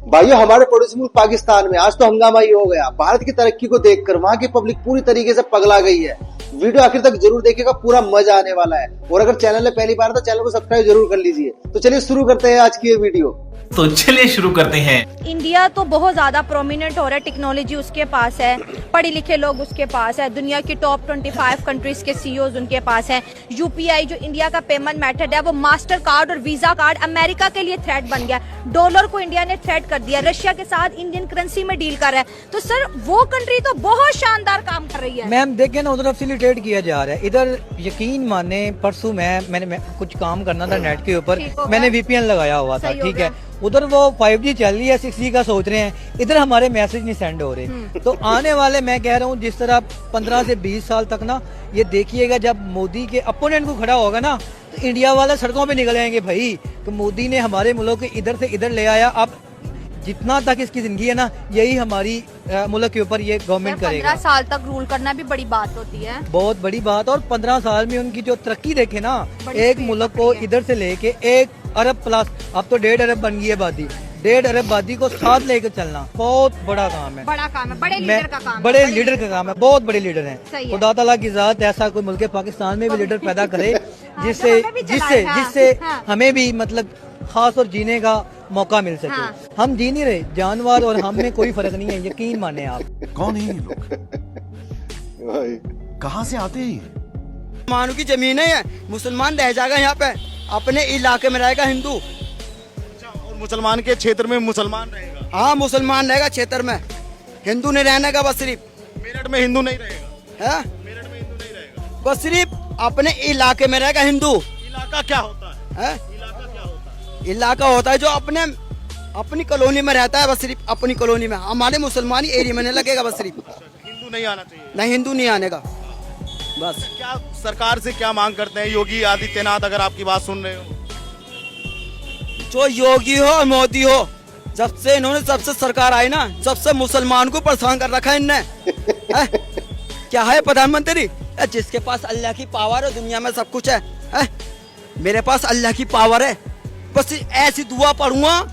भाइयों, हमारे पड़ोसी मुल्क पाकिस्तान में आज तो हंगामा ही हो गया। भारत की तरक्की को देखकर वहां की पब्लिक पूरी तरीके से पगला गई है। वीडियो आखिर तक जरूर देखिएगा, पूरा मजा आने वाला है। और अगर चैनल में पहली बार तो चैनल को सब्सक्राइब जरूर कर लीजिए। तो चलिए शुरू करते हैं आज की ये वीडियो। तो चलिए शुरू करते हैं। इंडिया तो बहुत ज्यादा प्रोमिनेंट हो रहा है, टेक्नोलॉजी उसके पास है, पढ़े लिखे लोग उसके पास है, दुनिया की टॉप 25 कंट्रीज के सीईओज उनके पास है। यूपीआई जो इंडिया का पेमेंट मेथड है वो मास्टर कार्ड और वीजा कार्ड अमेरिका के लिए थ्रेट बन गया। डॉलर को इंडिया ने थ्रेट कर दिया, रशिया के साथ इंडियन करेंसी में डील कर रहा है। तो सर वो कंट्री तो बहुत शानदार काम कर रही है। मैम देखें ना, उधर फैसिलिटेट किया जा रहा है। इधर यकीन माने परसों मैंने कुछ काम करना था नेट के ऊपर, मैंने वीपीएन लगाया हुआ था, ठीक है। उधर वो 5G चल रही है, 6G का सोच रहे हैं, इधर हमारे मैसेज नहीं सेंड हो रहे। तो आने वाले, मैं कह रहा हूँ जिस तरह 15 से 20 साल तक ना, ये देखिएगा जब मोदी के अपोनेंट को खड़ा होगा ना, तो इंडिया वाले सड़कों पे निकल आएंगे भाई कि मोदी ने हमारे मुल्क को इधर से इधर ले आया। अब जितना तक इसकी जिंदगी है ना, यही हमारी मुल्क के ऊपर ये गवर्नमेंट करेगा। 15 साल तक रूल करना भी बड़ी बात होती है, बहुत बड़ी बात। और 15 साल में उनकी जो तरक्की देखे ना, एक मुल्क को इधर से लेके 1 अरब प्लस, अब तो 1.5 अरब बन गई है आबादी। 1.5 अरब आबादी को साथ लेकर चलना बहुत बड़ा काम है। बड़ा काम है, बड़े लीडर का काम, बड़े लीडर का काम है, बहुत बड़े लीडर हैं। खुदा ताला की ज़ात ऐसा कोई मुल्क पाकिस्तान में भी लीडर पैदा करे जिससे हमें भी मतलब खास और जीने का मौका मिल सके। हम जी नहीं रहे, जानवर और हम में कोई फर्क नहीं है, यकीन माने आप। कौन है ये लोग? कहाँ से आते हैं? मुसलमानों की जमीन है, मुसलमान रह जाएगा यहाँ पे, अपने इलाके में रहेगा हिंदू। और मुसलमान के क्षेत्र में मुसलमान रहेगा? हाँ, मुसलमान रहेगा क्षेत्र में, हिंदू नहीं रहने का। बस सिर्फ मेरठ में हिंदू नहीं रहेगा? है, मेरठ में हिंदू नहीं रहेगा, बस सिर्फ अपने इलाके में रहेगा हिंदू। इलाका क्या होता है? इलाका क्या होता है? इलाका होता है जो अपनी कॉलोनी में रहता है, बस सिर्फ अपनी कॉलोनी में। हमारे मुसलमानी एरिया में नहीं लगेगा, बस सिर्फ हिंदू नहीं आना चाहिए। नहीं, हिंदू नहीं आने का। बस क्या सरकार से क्या मांग करते हैं योगी आदित्यनाथ, अगर आपकी बात सुन रहे हो? जो योगी हो और मोदी हो, जब से इन्होंने सबसे सरकार आई ना, सबसे मुसलमान को परेशान कर रखा है इनने। क्या है प्रधानमंत्री? जिसके पास अल्लाह की पावर है, दुनिया में सब कुछ है। मेरे पास अल्लाह की पावर है, बस ऐसी दुआ पढ़ूंगा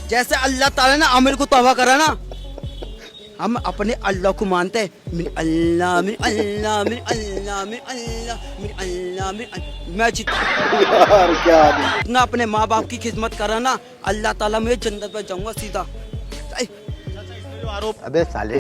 जैसे अल्लाह ताला ने आमिर को तौबा करा ना। हम अपने अल्लाह को मानते हैं, मिन अल्लाह मिन अल्लाह मिन अल्लाह मिन अल्लाह मिन अल्लाह मिन। मैं जितना अपने माँ बाप की खिदमत करा ना, अल्लाह ताला मुझे जन्नत में जाऊंगा सीधा। अबे साले,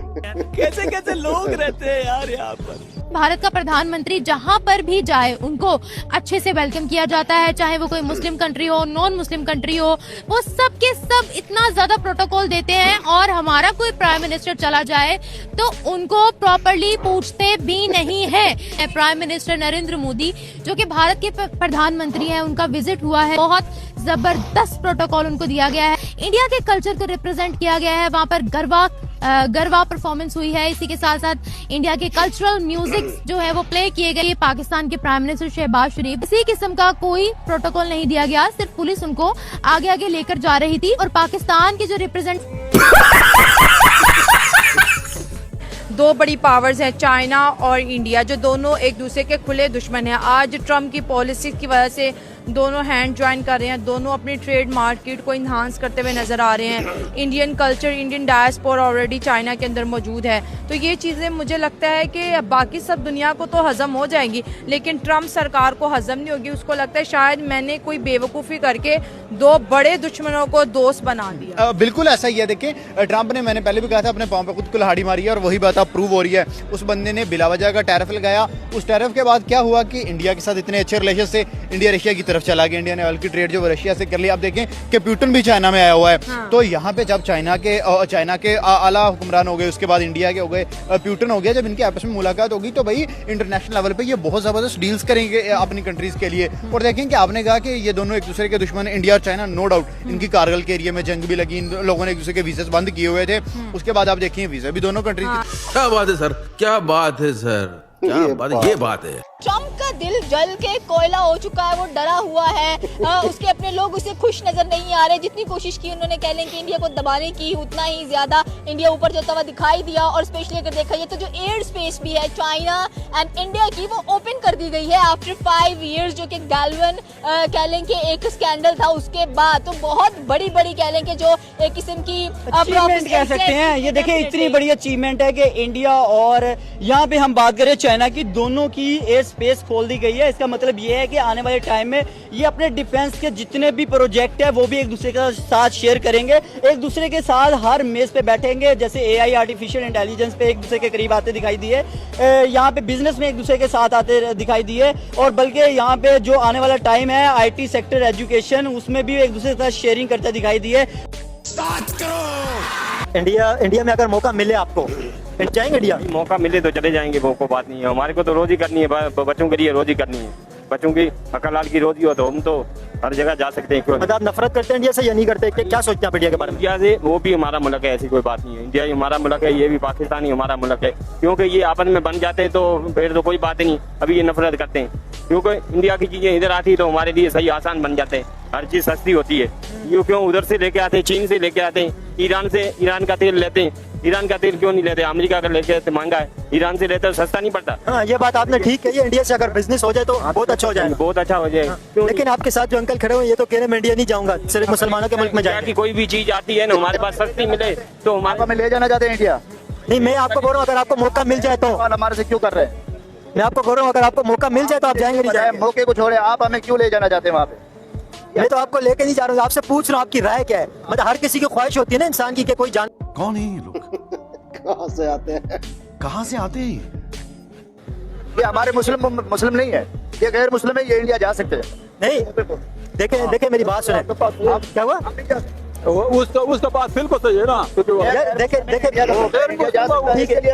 कैसे कैसे लोग रहते हैं यार यहाँ पर। भारत का प्रधानमंत्री जहां पर भी जाए उनको अच्छे से वेलकम किया जाता है, चाहे वो कोई मुस्लिम कंट्री हो, नॉन मुस्लिम कंट्री हो, वो सब के सब इतना ज्यादा प्रोटोकॉल देते हैं। और हमारा कोई प्राइम मिनिस्टर चला जाए तो उनको प्रॉपरली पूछते भी नहीं है। प्राइम मिनिस्टर नरेंद्र मोदी जो कि भारत के प्रधानमंत्री हैं, उनका विजिट हुआ है, बहुत जबरदस्त प्रोटोकॉल उनको दिया गया है। इंडिया के कल्चर को रिप्रेजेंट किया गया है, वहाँ पर गरबा परफॉर्मेंस हुई है। इसी के साथ साथ इंडिया के कल्चरल म्यूजिक जो है वो प्ले किए गए। पाकिस्तान के प्राइम मिनिस्टर शहबाज शरीफ, इसी किस्म का कोई प्रोटोकॉल नहीं दिया गया, सिर्फ पुलिस उनको आगे आगे लेकर जा रही थी। और पाकिस्तान के जो दो बड़ी पावर्स हैं, चाइना और इंडिया, जो दोनों एक दूसरे के खुले दुश्मन हैं। आज ट्रम्प की पॉलिसी की वजह से दोनों हैंड ज्वाइन कर रहे हैं, दोनों अपनी ट्रेड मार्केट को इन्हांस करते हुए नजर आ रहे हैं। Indian culture, Indian diaspora already China के अंदर मौजूद है। तो ये चीज़ें मुझे लगता है कि बाकी सब दुनिया को तो हजम हो जाएंगी, लेकिन ट्रम्प सरकार को हजम नहीं होगी। उसको लगता है शायद मैंने कोई बेवकूफ़ी करके दो बड़े दुश्मनों को दोस्त बना दिया। बिल्कुल ऐसा ही है। देखिए, ट्रम्प ने, मैंने पहले भी कहा था, अपने पाँव पे खुद कुल्हाड़ी मारी है और वही बात अब प्रूव हो रही है। उस बंदे ने बिला वजह का टैरिफ लगाया। उस टैरिफ के बाद क्या हुआ कि इंडिया के साथ इतने अच्छे रिलेशन से इंडिया रशिया की तरफ चला गया। इंडिया ने ऑयल की ट्रेड जो रशिया से कर ली। आप देखें कि प्यूटन भी चाइना में आया हुआ है। तो यहाँ पे जब चाइना के आला हुक्मरान हो गए, उसके बाद इंडिया के हो गए, प्यूटन हो गया, जब इनकी आपस में मुलाकात होगी तो भाई इंटरनेशनल लेवल पे ये बहुत जबरदस्त डील्स करेंगे अपनी कंट्रीज के लिए। और देखें कि आपने कहा कि ये दोनों एक दूसरे के दुश्मन है, इंडिया और चाइना। नो डाउट इनकी कारगिल के एरिया में जंग भी लगी, इन लोगों ने एक दूसरे के वीजे बंद किए हुए थे। उसके बाद आप देखिए वीजा भी दोनों कंट्रीज। क्या बात है सर, क्या बात है सर, क्या बात है, ये बात है। ट्रम्प का दिल जल के कोयला हो चुका है, वो डरा हुआ है। उसके अपने लोग उसे खुश नजर नहीं आ रहे। जितनी कोशिश की उन्होंने कह लें कि इंडिया को दबाने की, उतना ही ज्यादा इंडिया ऊपर चलता हुआ दिखाई दिया। और स्पेशली अगर देखा जाए तो जो एयर स्पेस भी है चाइना एंड इंडिया की, वो ओपन कर दी गई है आफ्टर 5 years, जो कि गैल्वन कह लें कि एक स्कैंडल था उसके बाद। तो बहुत बड़ी कह लें कि जो एक किस्म की अचीवमेंट कह सकते हैं। ये देखिए इतनी बड़ी अचीवमेंट है कि इंडिया और यहाँ पे हम बात करें चाइना की, दोनों की एयर स्पेस खोल दी गई है। इसका मतलब ये है कि आने वाले टाइम में ये अपने डिफेंस के जितने भी प्रोजेक्ट है वो भी एक दूसरे के साथ शेयर करेंगे, एक दूसरे के साथ हर मेज पे बैठेंगे। जैसे AI आर्टिफिशियल इंटेलिजेंस पे एक दूसरे के करीब आते दिखाई दिए, यहाँ पे बिजनेस में एक दूसरे के साथ आते दिखाई दिए, और बल्कि यहाँ पे जो आने वाला टाइम है IT सेक्टर, एजुकेशन, उसमें भी एक दूसरे के साथ शेयरिंग करते दिखाई दिए। इंडिया में अगर मौका मिले आपको, जाएंगे इंडिया? मौका मिले तो चले जाएंगे, वो को बात नहीं है। हमारे को तो रोजी करनी है, बच्चों के लिए रोजी करनी है। बच्चों की अकल लाल की रोजी हो तो हम तो हर जगह जा सकते हैं। क्यों मतलब आप नफरत करते हैं इंडिया से या नहीं करते? क्या सोचते हैं आप इंडिया के बारे में? इंडिया से वो भी हमारा मुल्क है, ऐसी कोई बात नहीं है। इंडिया ही हमारा मुल्क है, ये भी पाकिस्तान ही हमारा मुल्क है। क्योंकि ये आपस में बन जाते हैं तो फिर तो कोई बात नहीं। अभी ये नफरत करते हैं क्योंकि इंडिया की चीजें इधर आती है तो हमारे लिए सही आसान बन जाते हैं, हर चीज सस्ती होती है। क्यों उधर से लेके आते हैं, चीन से लेके आते हैं, ईरान का तेल लेते हैं। ईरान का तेल क्यों नहीं लेते? अमेरिका का लेके आते महंगा है, ईरान से लेते सस्ता नहीं पड़ता। हाँ, ये बात आपने ठीक कही है। इंडिया से अगर बिजनेस हो जाए तो बहुत अच्छा हो जाए, बहुत अच्छा हो जाए। लेकिन आपके साथ जो अंकल खड़े हुए ये तो कह रहे हैं मैं इंडिया नहीं जाऊंगा, सिर्फ मुसलमानों के मुल्क में जाएंगे। कोई भी चीज आती है ना हमारे पास सस्ती मिले तो हमारे में ले जाना चाहते हैं इंडिया। नहीं, मैं आपको बोल रहा हूँ अगर आपको मौका मिल जाए तो। हमारे से क्यों कर रहे हैं? मैं आपको बोल रहा हूँ अगर आपको मौका मिल जाए तो आप जाएंगे नहीं जाएंगे? मौके को छोड़े, आप हमें क्यों ले जाना चाहते हैं वहाँ पे? मैं तो आपको लेके नहीं जा रहा हूँ, आपसे पूछ रहा हूँ आपकी राय क्या है। मतलब हर किसी की ख्वाहिश होती है ना इंसान की कि कोई जान। कौन है ये लोग? कहाँ से आते हैं? कहाँ से आते हैं? ये हमारे मुस्लिम नहीं है, ये गैर मुस्लिम है, ये इंडिया जा सकते हैं। नहीं, देखे मेरी बात सुने। क्या हुआ? उसका बात बिल्कुल सही है ना। देखे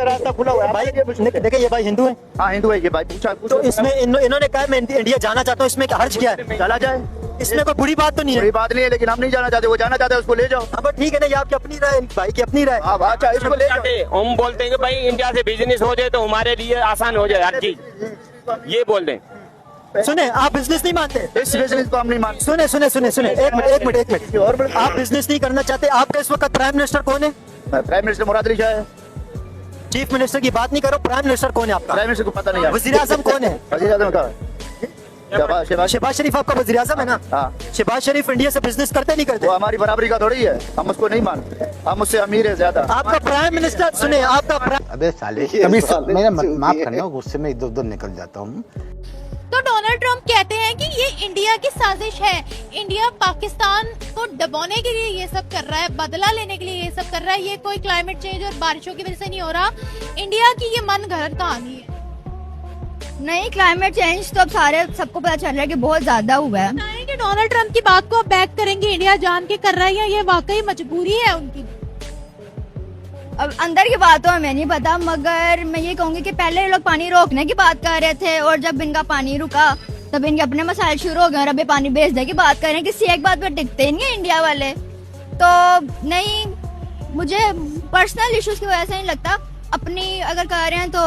रास्ता खुला हुआ है भाई। देखे ये भाई हिंदू है। हाँ हिंदू है ये भाई। पूछा तो इसमें इन्होंने कहा मैं इंडिया जाना चाहता हूँ, इसमें हर्ज क्या है? चला जाए, इसमें कोई बुरी बात तो नहीं है। बुरी बात नहीं है, लेकिन हम नहीं जाना चाहते, वो जाना चाहते हैं उसको ले जाओ। अब ठीक है ना, ये आपकी अपनी राय, भाई की अपनी राय। अच्छा इसको ले जाओ। हम बोलते हैं कि भाई इंडिया से बिजनेस हो जाए तो हमारे लिए आसान हो जाए हर चीज, ये बोल दें। सुने, आप बिजनेस नहीं मानते? इस बिजनेस को हम नहीं मानते। सुने, एक मिनट। आप बिजनेस नहीं करना चाहते? आपका इस वक्त प्राइम मिनिस्टर कौन है? प्राइम मिनिस्टर मुराद अली शाह है। चीफ मिनिस्टर की बात नहीं करो, प्राइम मिनिस्टर कौन है आपका? प्राइम मिनिस्टर को पता नहीं है। वजीर आजम कौन है? वजीर आजम का शहबाज शरीफ आपका वजीर आजम है ना? हाँ। शहबाज शरीफ इंडिया से बिजनेस करते नहीं करते? वो हमारी बराबरी का थोड़ी है, हम उसको नहीं मानते, हम उससे अमीर है ज्यादा। आपका प्राइम मिनिस्टर, सुने, आपका अबे साले, कभी मेरा माफ करना, गुस्से में इधर उधर निकल जाता हूँ। तो डोनाल्ड ट्रंप कहते हैं कि ये इंडिया की साजिश है, इंडिया पाकिस्तान को दबाने के लिए ये सब कर रहा है, बदला लेने के लिए ये सब कर रहा है, ये कोई क्लाइमेट चेंज और बारिशों की वजह से नहीं हो रहा, इंडिया की ये मन गढ़ंत कहानी है। नहीं, क्लाइमेट चेंज तो अब सबको पता चल रहा है कि बहुत ज्यादा हुआ है। कि डोनाल्ड ट्रंप की बात को बैक करेंगे, इंडिया जान के कर रहा है या ये वाकई मजबूरी है उनकी? अब अंदर की बात तो हमें नहीं पता, मगर मैं ये कहूंगी कि पहले लोग पानी रोकने की बात कर रहे थे और जब इनका पानी रुका तब इनके अपने मसाइल शुरू हो गए और अब ये पानी बेचने की बात कर रहे हैं। किसी एक बात पर टिकते ही नहीं है इंडिया वाले। तो नहीं, मुझे पर्सनल इश्यूज की वजह से नहीं लगता। अपनी अगर कर रहे हैं तो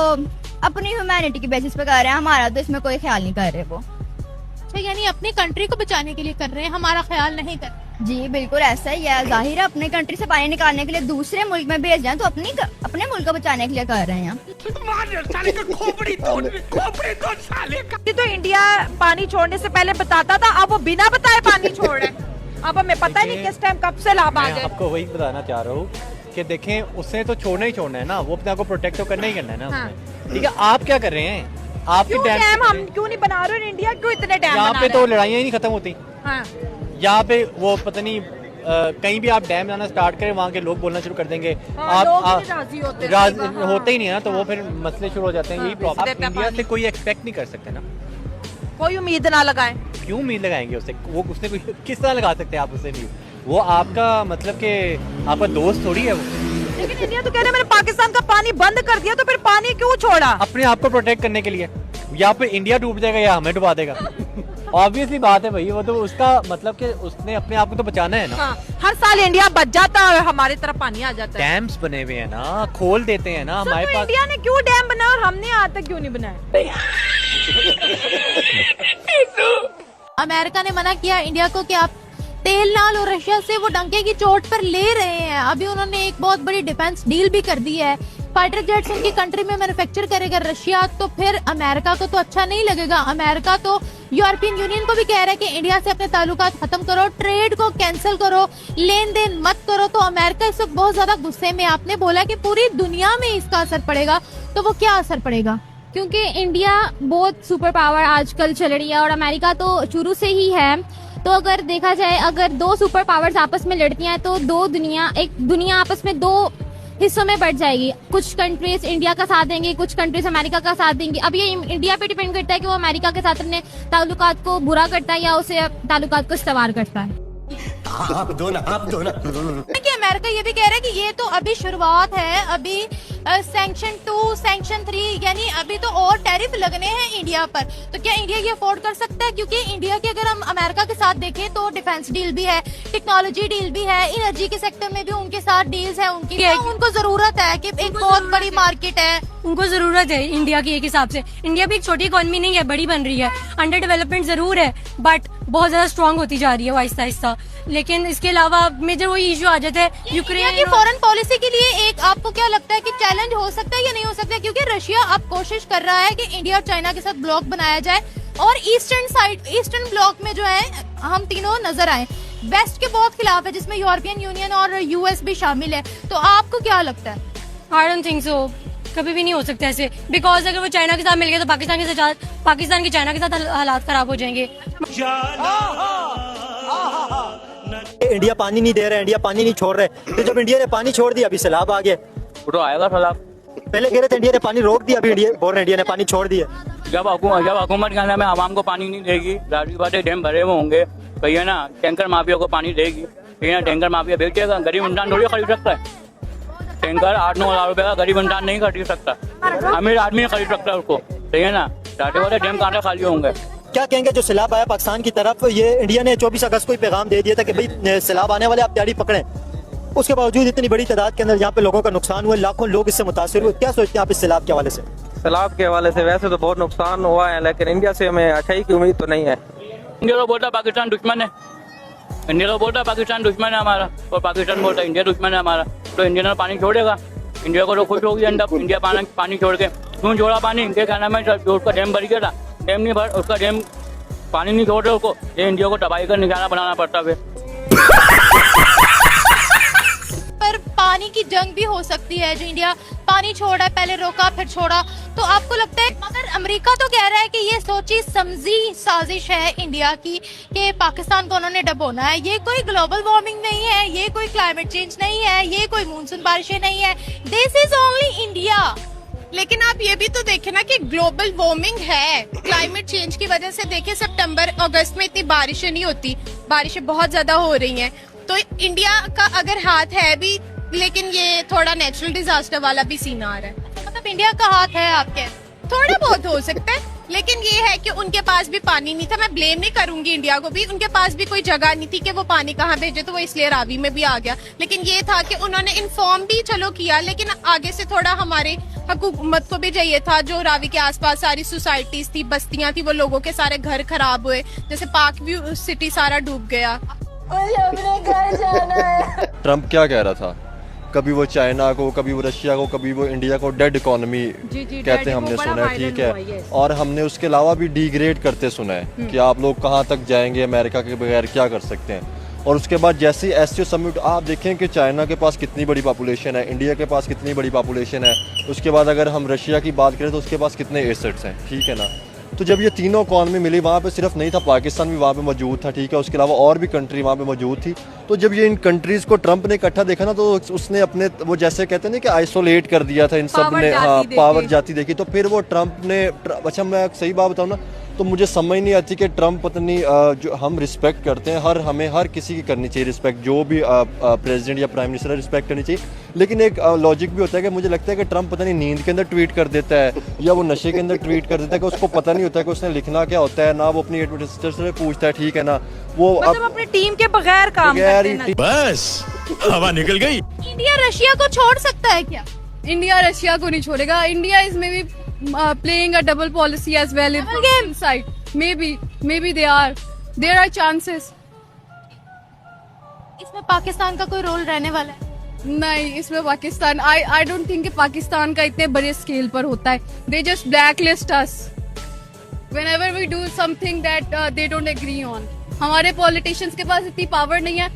अपनी ह्यूमैनिटी की बेसिस पे कर रहे हैं, हमारा तो इसमें कोई ख्याल नहीं कर रहे वो। अच्छा, यानी अपनी कंट्री को बचाने के लिए कर रहे हैं, हमारा ख्याल नहीं कर रहे। जी बिल्कुल ऐसा ही है। जाहिर है अपने कंट्री से पानी निकालने के लिए दूसरे मुल्क में भेज जाए तो अपने मुल्क को बचाने के लिए कर रहे हैं। तो इंडिया पानी छोड़ने से पहले बताता था, अब वो बिना बताए पानी छोड़ रहे हैं। अब हमें पता नहीं किस टाइम कब से लाभ आ जाए। आपको वही बताना चाह रहा हूँ कि देखें, उसने तो छोड़ना ही छोड़ना है ना, वो अपने आप को प्रोटेक्ट तो करना ही करना है ना उसने। ठीक है, आप क्या कर रहे हैं? आपके डैम हम क्यों नहीं बना रहे? इंडिया क्यों इतने डैम यहाँ पे तो लड़ाइयाँ ही नहीं खत्म होती। हाँ। यहाँ पे वो पता नहीं कहीं भी आप डैम बनाना स्टार्ट करें, वहाँ के लोग बोलना शुरू कर देंगे। हाँ, आप राजी होते ही नहीं है ना, तो वो फिर मसले शुरू हो जाते हैं। यही प्रॉब्लम। आप इंडिया से कोई एक्सपेक्ट नहीं कर सकते ना, कोई उम्मीद ना लगाएं। क्यों उम्मीद लगाएंगे उससे? वो उसने कोई किस तरह लगा सकते हैं आप उससे? नहीं, वो आपका मतलब कि आपका दोस्त थोड़ी है वो। लेकिन इंडिया तो कह रहे हैं मैंने पाकिस्तान का पानी बंद कर दिया, तो फिर पानी क्यों छोड़ा? अपने आप को प्रोटेक्ट करने के लिए। या फिर इंडिया डूब जाएगा या हमें डुबा देगा। ऑब्वियसली बात है भाई, वो तो उसका मतलब कि उसने अपने आप को तो बचाना है ना। हाँ, हर साल इंडिया बच जाता है और हमारे तरफ पानी आ जाता है। डैम्स बने हुए हैं ना, खोल देते हैं ना हमारे पास। इंडिया ने क्यों डैम बनाया और हमने आज तक क्यों नहीं बनाया? अमेरिका ने मना किया इंडिया को कि आप तेल ना लो रशिया से, वो डंके की चोट पर ले रहे हैं। अभी उन्होंने एक बहुत बड़ी डिफेंस डील भी कर दी है। फाइटर जेट्स उनकी कंट्री में मैन्युफैक्चर करेगा रशिया, तो फिर अमेरिका को तो अच्छा नहीं लगेगा। अमेरिका तो यूरोपियन यूनियन को भी कह रहा है कि इंडिया से अपने ताल्लुकात खत्म करो, ट्रेड को कैंसिल करो, लेन देन मत करो। तो अमेरिका इस वक्त बहुत ज्यादा गुस्से में। आपने बोला कि पूरी दुनिया में इसका असर पड़ेगा, तो वो क्या असर पड़ेगा? क्योंकि इंडिया बहुत सुपर पावर आजकल चल रही है और अमेरिका तो शुरू से ही है। तो अगर देखा जाए, अगर दो सुपर पावर्स आपस में लड़ती हैं तो एक दुनिया आपस में दो हिस्सों में बढ़ जाएगी। कुछ कंट्रीज इंडिया का साथ देंगे, कुछ कंट्रीज अमेरिका का साथ देंगी। अब ये इंडिया पे डिपेंड करता है कि वो अमेरिका के साथ अपने ताल्लुकात को बुरा करता है या उसे ताल्लुकात को इस्तेमाल करता है। आप दो ना। कि अमेरिका ये भी कह रहा है कि ये तो अभी शुरुआत है, अभी सैंक्शन 2, सैंक्शन 3, यानी अभी तो और टैरिफ लगने हैं इंडिया पर। तो क्या इंडिया ये अफोर्ड कर सकता है? क्योंकि इंडिया के अगर हम अमेरिका के साथ देखें तो डिफेंस डील भी है, टेक्नोलॉजी डील भी है, एनर्जी के सेक्टर में भी उनके साथ डील्स है उनकी। तो उनको जरूरत है कि एक बहुत बड़ी मार्केट है, उनको जरूरत है इंडिया की। एक हिसाब से इंडिया भी एक छोटी इकोनॉमी नहीं है, बड़ी बन रही है। अंडर डेवलपमेंट जरूर है बट बहुत ज्यादा स्ट्रांग होती जा रही है आहिस्ता आहिस्ता। लेकिन इसके अलावा मेजर वही इशू आ जाता है यूक्रेन की फॉरेन पॉलिसी के लिए। एक आपको क्या लगता है कि चैलेंज हो सकता है या नहीं हो सकता? क्योंकि रशिया अब कोशिश कर रहा है कि इंडिया और चाइना के साथ ब्लॉक बनाया जाए और ईस्टर्न ब्लॉक में जो है हम तीनों नजर आए। वेस्ट के बहुत खिलाफ है, जिसमें यूरोपियन यूनियन और यूएस भी शामिल है। तो आपको क्या लगता है? आई डोंट थिंक सो, कभी भी नहीं हो सकता ऐसे। बिकॉज अगर वो चाइना के साथ मिल गए तो पाकिस्तान के चाइना के साथ हालात खराब हो जाएंगे। इंडिया पानी नहीं दे रहा है, इंडिया पानी नहीं छोड़ रहे, तो जब इंडिया ने पानी छोड़ दिया अभी सैलाब आ गया। तो आएगा सैलाब। पहले कह रहे थे इंडिया ने पानी रोक दिया, अभी इंडिया ने पानी छोड़ दिया। जब हुकूमत के में आवाम को पानी नहीं देगी, जाहिर बात है डैम भरे हुए होंगे, कहिए ना टैंकर माफिया को पानी देगी, कहिए ना टैंकर माफिया बेचेगा। गरीब इंसान थोड़ी खरीद सकता है टैंकर। 8-9 हज़ार रुपए का गरीब इंसान नहीं खरीद सकता, अमीर आदमी खरीद सकता है उसको, कहिए ना। जाते वाले डैम कहाँ खाली होंगे। क्या कहेंगे जो सैलाब आया पाकिस्तान की तरफ, ये इंडिया ने 24 अगस्त को ही पैगाम दे दिया था कि भाई सैलाब आने वाले आप तैयारी पकड़ें। उसके बावजूद इतनी बड़ी तादाद के अंदर यहाँ पे लोगों का नुकसान हुआ, लाखों लोग इससे मुतासिर हुए। क्या सोचते हैं आप इस सैलाब के हवाले से? सैलाब के हवाले से वैसे तो बहुत नुकसान हुआ है, लेकिन इंडिया से हमें अच्छाई की उम्मीद तो नहीं है। इंडिया को बोलता पाकिस्तान दुश्मन है, इंडिया को बोलता पाकिस्तान दुश्मन है हमारा, और पाकिस्तान बोलता इंडिया दुश्मन है हमारा। तो इंडिया ने पानी छोड़ेगा, इंडिया को तो खुश होगी इंडिया पानी छोड़ के। क्यों छोड़ा पानी? इनके कहना में जो उसका डैम भर गया था, डैम नहीं भर, उसका डैम पानी नहीं छोड़ रहे उसको, ये इंडिया को तबाही का निशाना बनाना पड़ता है। पर पानी की जंग भी हो सकती है, जो इंडिया पानी छोड़ा है, पहले रोका फिर छोड़ा। तो आपको लगता है, मगर अमेरिका तो कह रहा है कि ये सोची समझी साजिश है इंडिया की कि पाकिस्तान को उन्होंने डबोना है। ये कोई ग्लोबल वार्मिंग नहीं है, ये कोई क्लाइमेट चेंज नहीं है, ये कोई मानसून बारिशें नहीं है, दिस इज ओनली इंडिया। लेकिन आप ये भी तो देखें ना कि ग्लोबल वार्मिंग है, क्लाइमेट चेंज की वजह से देखिए सितंबर अगस्त में इतनी बारिशें नहीं होती, बारिशें बहुत ज्यादा हो रही हैं। तो इंडिया का अगर हाथ है भी, लेकिन ये थोड़ा नेचुरल डिजास्टर वाला भी सीन आ रहा है। मतलब इंडिया का हाथ है आपके? थोड़ा बहुत हो सकता है, लेकिन ये है कि उनके पास भी पानी नहीं था। मैं ब्लेम नहीं करूंगी इंडिया को भी, उनके पास भी कोई जगह नहीं थी कि वो पानी कहाँ भेजे, तो वो इसलिए रावी में भी आ गया। लेकिन ये था कि उन्होंने इन्फॉर्म भी चलो किया, लेकिन आगे से थोड़ा हमारे हुकूमत को भी चाहिए था। जो रावी के आसपास सारी सोसाइटीज थी, बस्तियां थी, वो लोगों के सारे घर खराब हुए, जैसे पार्क व्यू सिटी सारा डूब गया। अपने घर जाना है। ट्रम्प क्या कह रहा था? कभी वो चाइना को, कभी वो रशिया को, कभी वो इंडिया को डेड इकोनॉमी कहते हमने सुना है, ठीक है। और हमने उसके अलावा भी डिग्रेड करते सुना है कि आप लोग कहाँ तक जाएंगे, अमेरिका के बगैर क्या कर सकते हैं। और उसके बाद जैसे ही एससीओ समिट आप देखें कि चाइना के पास कितनी बड़ी पॉपुलेशन है, इंडिया के पास कितनी बड़ी पॉपुलेशन है, उसके बाद अगर हम रशिया की बात करें तो उसके पास कितने एसेट्स हैं, ठीक है ना। तो जब ये तीनों इकॉनमी मिली, वहाँ पे सिर्फ नहीं था पाकिस्तान भी वहाँ पे मौजूद था, ठीक है, उसके अलावा और भी कंट्री वहाँ पे मौजूद थी। तो जब ये इन कंट्रीज़ को ट्रंप ने इकट्ठा देखा ना, तो उसने अपने वो जैसे कहते हैं ना कि आइसोलेट कर दिया था इन सब ने, हाँ, पावर जाती देखी। तो फिर वो ट्रंप ने, अच्छा मैं सही बात बताऊँ ना, तो मुझे समझ नहीं आती कि ट्रंप पत्नी जो हम रिस्पेक्ट करते हैं, हमें हर किसी की करनी चाहिए रिस्पेक्ट, जो भी प्रेसिडेंट या प्राइम मिनिस्टर है रिस्पेक्ट करनी चाहिए। लेकिन एक लॉजिक भी होता है कि मुझे लगता है कि ट्रंप पता नहीं नींद के अंदर ट्वीट कर देता है या वो नशे के अंदर ट्वीट कर देता है कि उसको पता नहीं होता है कि उसने लिखना क्या होता है, ना वो अपनी एडमिनिस्ट्रेटर से पूछता है, ठीक है ना। वो मतलब अपनी टीम के बगैर काम करते हैं। बस हवा निकल गई। इंडिया रशिया को छोड़ सकता है क्या? इंडिया रशिया को नहीं छोड़ेगा। इंडिया इसमें भी playing a double policy as well inside. Maybe there are chances. इसमें पाकिस्तान का कोई रोल रहने वाला है? नहीं, इसमें पाकिस्तान I don't think कि पाकिस्तान का इतने बड़े स्केल पर होता है. They just blacklist us whenever we do something that they don't agree on. हमारे पॉलिटिशियंस के पास इतनी पावर नहीं है.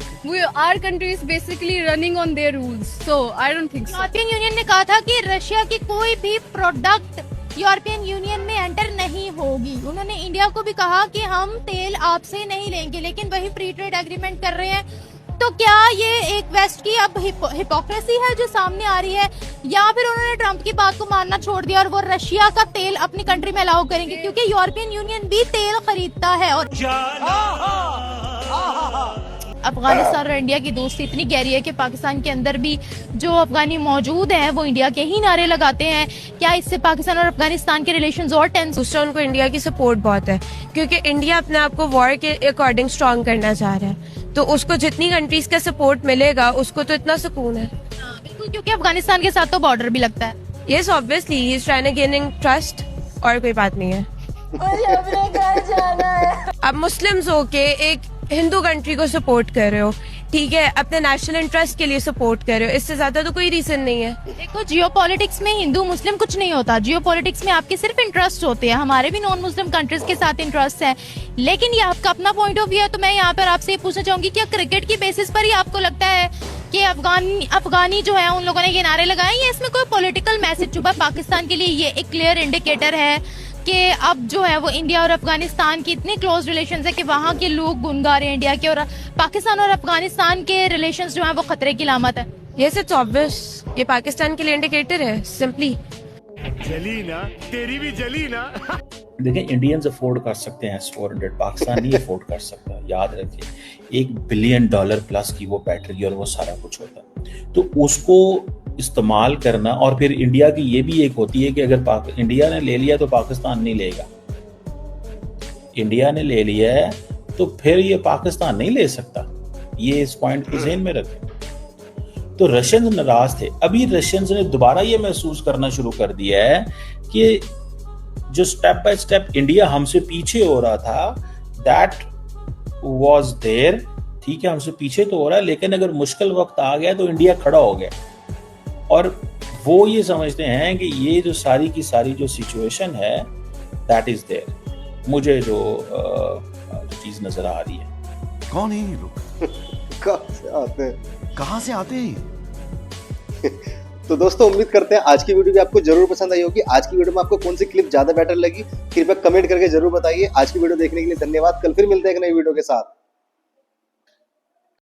Our country is basically running on their rules. So I don't think so. European union ने कहा था कि रशिया की कोई भी प्रोडक्ट यूरोपियन यूनियन में एंटर नहीं होगी. उन्होंने इंडिया को भी कहा कि हम तेल आपसे नहीं लेंगे, लेकिन वही फ्री ट्रेड एग्रीमेंट कर रहे हैं. तो क्या ये एक वेस्ट की अब हिपोक्रेसी है जो सामने आ रही है, या फिर उन्होंने ट्रम्प की बात को मानना छोड़ दिया और वो रशिया का तेल अपनी कंट्री में अलाउ करेंगे, क्योंकि यूरोपियन यूनियन भी तेल खरीदता है. और अफगानिस्तान और इंडिया की दोस्ती इतनी गहरी है कि पाकिस्तान के अंदर भी जो अफगानी मौजूद हैं वो इंडिया के ही नारे लगाते हैं. क्या इससे पाकिस्तान और अफगानिस्तान के रिलेशंस और टेंस? दूसरा, उनको इंडिया की सपोर्ट बहुत है, क्योंकि इंडिया अपने आप को वॉर के अकॉर्डिंग स्ट्रांग करना चाह रहा है. तो उसको जितनी कंट्रीज का सपोर्ट मिलेगा उसको तो इतना सुकून है. बिल्कुल, क्योंकि अफगानिस्तान के साथ तो बॉर्डर भी लगता है. Yes, obviously he is trying to gaining trust, और कोई बात नहीं है. मुझे अपने घर जाना है. अब मुस्लिम्स होके एक हिंदू कंट्री को सपोर्ट कर रहे हो, ठीक है, अपने नेशनल इंटरेस्ट के लिए सपोर्ट कर रहे हो, इससे ज्यादा तो कोई रीजन नहीं है. देखो, जियोपॉलिटिक्स में हिंदू मुस्लिम कुछ नहीं होता. जियोपॉलिटिक्स में आपके सिर्फ इंटरेस्ट होते हैं. हमारे भी नॉन मुस्लिम कंट्रीज के साथ इंटरेस्ट है, लेकिन ये आपका अपना पॉइंट ऑफ व्यू है. तो मैं यहाँ पर आपसे पूछना चाहूंगी, क्या क्रिकेट की बेसिस पर ही आपको लगता है कि अफगानी जो है उन लोगों ने ये नारे लगाए, या इसमें कोई पॉलिटिकल मैसेज छुपा? पाकिस्तान के लिए ये एक क्लियर इंडिकेटर है कि अब जो है वो इंडिया और अफगानिस्तान की इतने क्लोज रिलेशंस है कि वहाँ के लोग गुन गा रहे हैं इंडिया के, और पाकिस्तान और अफगानिस्तान के रिलेशंस जो है वो खतरे की लामत है. यस, इट्स ऑब्वियस, ये पाकिस्तान के लिए इंडिकेटर है. सिंपली जली ना, तेरी भी जली ना. देखिए, इंडियंस अफोर्ड कर सकते हैं S-400, पाकिस्तान नहीं अफोर्ड कर सकता. याद रखिए, $1 बिलियन प्लस की वो बैटरी और वो सारा कुछ होता है. तो उसको इस्तेमाल करना, और फिर इंडिया की ये भी एक होती है कि अगर इंडिया ने ले लिया तो पाकिस्तान नहीं लेगा. इंडिया ने ले लिया है तो फिर ये पाकिस्तान नहीं ले सकता. ये इस पॉइंट को ज़हन में रखें. तो रशियंस नाराज थे. अभी रशियंस ने दोबारा ये महसूस करना शुरू कर दिया है कि जो स्टेप बाय स्टेप इंडिया हमसे पीछे हो रहा था, दैट वाज देयर. ठीक है, हमसे पीछे तो हो रहा है, लेकिन अगर मुश्किल वक्त आ गया तो इंडिया खड़ा हो गया. और वो ये समझते हैं कि ये जो सारी की सारी जो सिचुएशन है, दैट इज देयर. मुझे जो चीज नजर आ रही है. कौन है ये लोग? कहाँ से आते हैं? तो दोस्तों, उम्मीद करते हैं आज की वीडियो भी आपको जरूर पसंद आई होगी. आज की वीडियो में आपको कौन सी क्लिप ज्यादा बेटर लगी, कृपया कमेंट करके जरूर बताइए. आज की वीडियो देखने के लिए धन्यवाद. कल फिर मिलते हैं एक नई वीडियो के साथ.